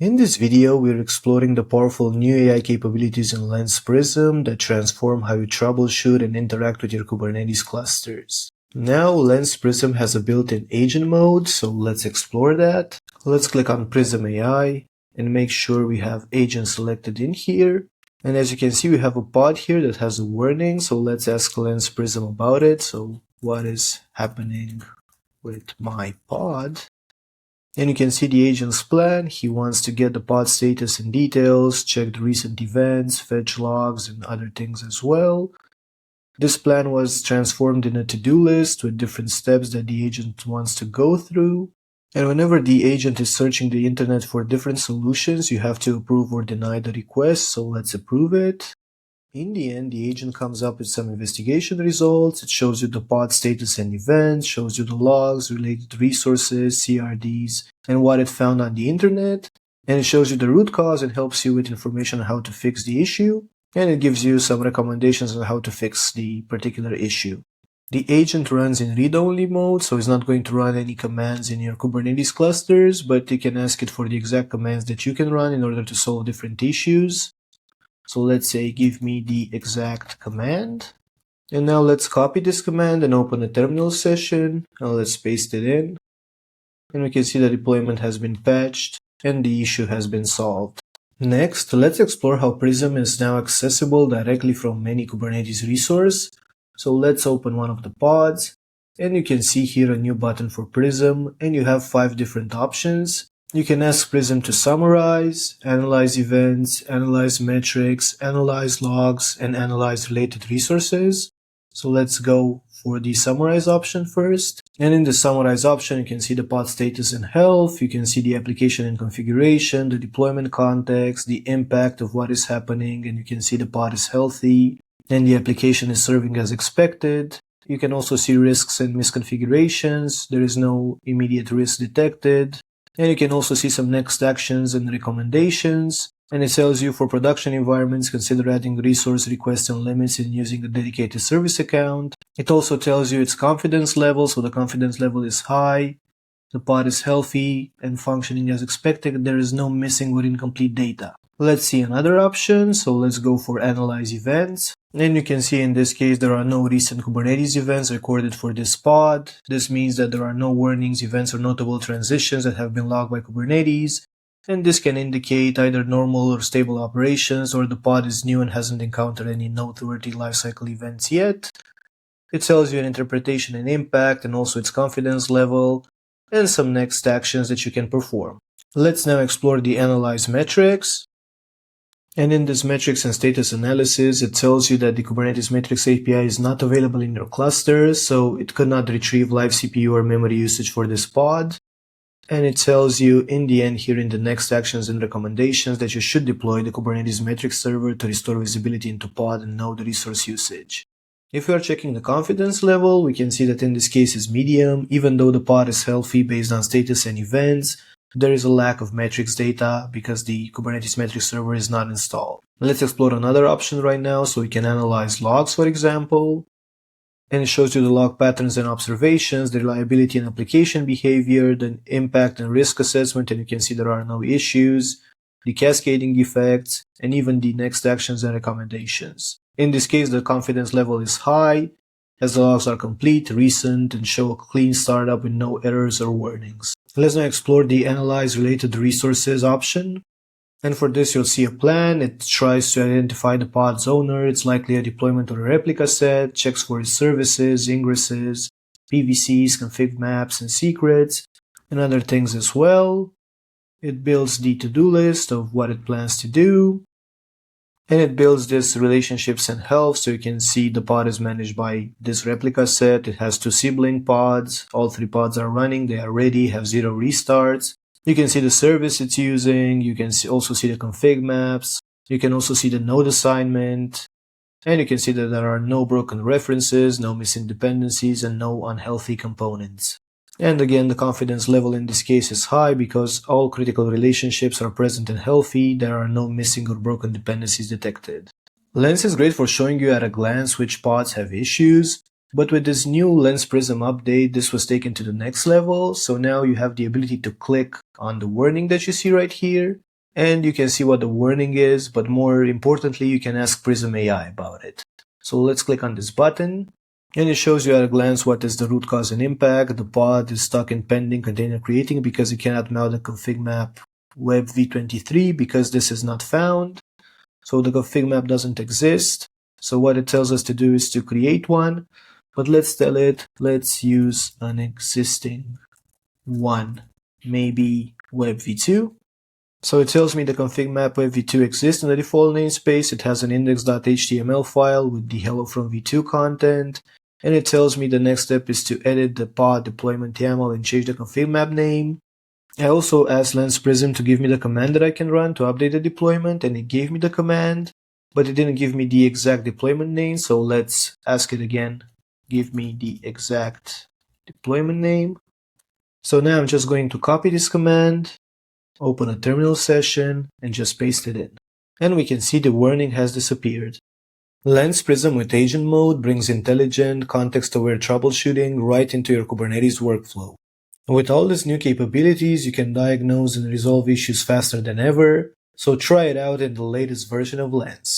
In this video, we're exploring the powerful new AI capabilities in Lens Prism that transform how you troubleshoot and interact with your Kubernetes clusters. Now, Lens Prism has a built-in agent mode, so let's explore that. Let's click on Prism AI and make sure we have agent selected in here. And as you can see, we have a pod here that has a warning, so let's ask Lens Prism about it. So what is happening with my pod? And you can see the agent's plan. He wants to get the pod status and details, check the recent events, fetch logs, and other things as well. This plan was transformed in a to-do list with different steps that the agent wants to go through. And whenever the agent is searching the internet for different solutions, you have to approve or deny the request, so let's approve it. In the end, the agent comes up with some investigation results. It shows you the pod status and events, shows you the logs, related resources, CRDs, and what it found on the internet. And it shows you the root cause and helps you with information on how to fix the issue. And it gives you some recommendations on how to fix the particular issue. The agent runs in read-only mode, so it's not going to run any commands in your Kubernetes clusters, but you can ask it for the exact commands that you can run in order to solve different issues. So let's say give me the exact command. And now let's copy this command and open a terminal session. And let's paste it in. And we can see the deployment has been patched and the issue has been solved. Next, let's explore how Prism is now accessible directly from any Kubernetes resource. So let's open one of the pods. And you can see here a new button for Prism. And you have 5 different options. You can ask Prism to summarize, analyze events, analyze metrics, analyze logs, and analyze related resources. So let's go for the summarize option first. And in the summarize option, you can see the pod status and health. You can see the application and configuration, the deployment context, the impact of what is happening, and you can see the pod is healthy and the application is serving as expected. You can also see risks and misconfigurations. There is no immediate risk detected. And you can also see some next actions and recommendations. And it tells you for production environments, consider adding resource requests and limits in using a dedicated service account. It also tells you its confidence level, so the confidence level is high. The pod is healthy and functioning as expected. There is no missing or incomplete data. Let's see another option. So let's go for analyze events. And you can see in this case, there are no recent Kubernetes events recorded for this pod. This means that there are no warnings, events, or notable transitions that have been logged by Kubernetes. And this can indicate either normal or stable operations, or the pod is new and hasn't encountered any noteworthy lifecycle events yet. It tells you an interpretation and impact, and also its confidence level, and some next actions that you can perform. Let's now explore the analyze metrics. And in this metrics and status analysis, it tells you that the Kubernetes metrics API is not available in your clusters, so it could not retrieve live CPU or memory usage for this pod. And it tells you in the end here in the next actions and recommendations that you should deploy the Kubernetes metrics server to restore visibility into pod and know the resource usage. If we are checking the confidence level, we can see that in this case is medium. Even though the pod is healthy based on status and events, there is a lack of metrics data because the Kubernetes metrics server is not installed. Let's explore another option right now, so we can analyze logs, for example. And it shows you the log patterns and observations, the reliability and application behavior, the impact and risk assessment, and you can see there are no issues, the cascading effects, and even the next actions and recommendations. In this case, the confidence level is high, as the logs are complete, recent, and show a clean startup with no errors or warnings. Let's now explore the Analyze Related Resources option. And for this, you'll see a plan. It tries to identify the pod's owner. It's likely a deployment or a replica set, checks for its services, ingresses, PVCs, config maps, and secrets, and other things as well. It builds the to-do list of what it plans to do. And it builds this relationships and health, so you can see the pod is managed by this replica set. It has 2 sibling pods. All 3 pods are running. They are ready, have 0 restarts. You can see the service it's using. You can also see the config maps. You can also see the node assignment. And you can see that there are no broken references, no missing dependencies, and no unhealthy components. And again, the confidence level in this case is high because all critical relationships are present and healthy. There are no missing or broken dependencies detected. Lens is great for showing you at a glance which pods have issues, But with this new Lens Prism update, this was taken to the next level. So now you have the ability to click on the warning that you see right here, and you can see what the warning is, but more importantly, you can ask Prism AI about it. So let's click on this button, and it shows you at a glance what is the root cause and impact. The pod is stuck in pending container creating because you cannot mount the config map web v23 because this is not found. So the config map doesn't exist. So what it tells us to do is to create one, but let's tell it, let's use an existing one, maybe web v2. So it tells me the config map web v2 exists in the default namespace. It has an index.html file with the hello from v2 content. And it tells me the next step is to edit the pod deployment YAML and change the config map name. I also asked Lens Prism to give me the command that I can run to update the deployment, and it gave me the command, but it didn't give me the exact deployment name. So let's ask it again. Give me the exact deployment name. So now I'm just going to copy this command, open a terminal session, and just paste it in. And we can see the warning has disappeared. Lens Prism with agent mode brings intelligent, context-aware troubleshooting right into your Kubernetes workflow. With all these new capabilities, you can diagnose and resolve issues faster than ever, so try it out in the latest version of Lens.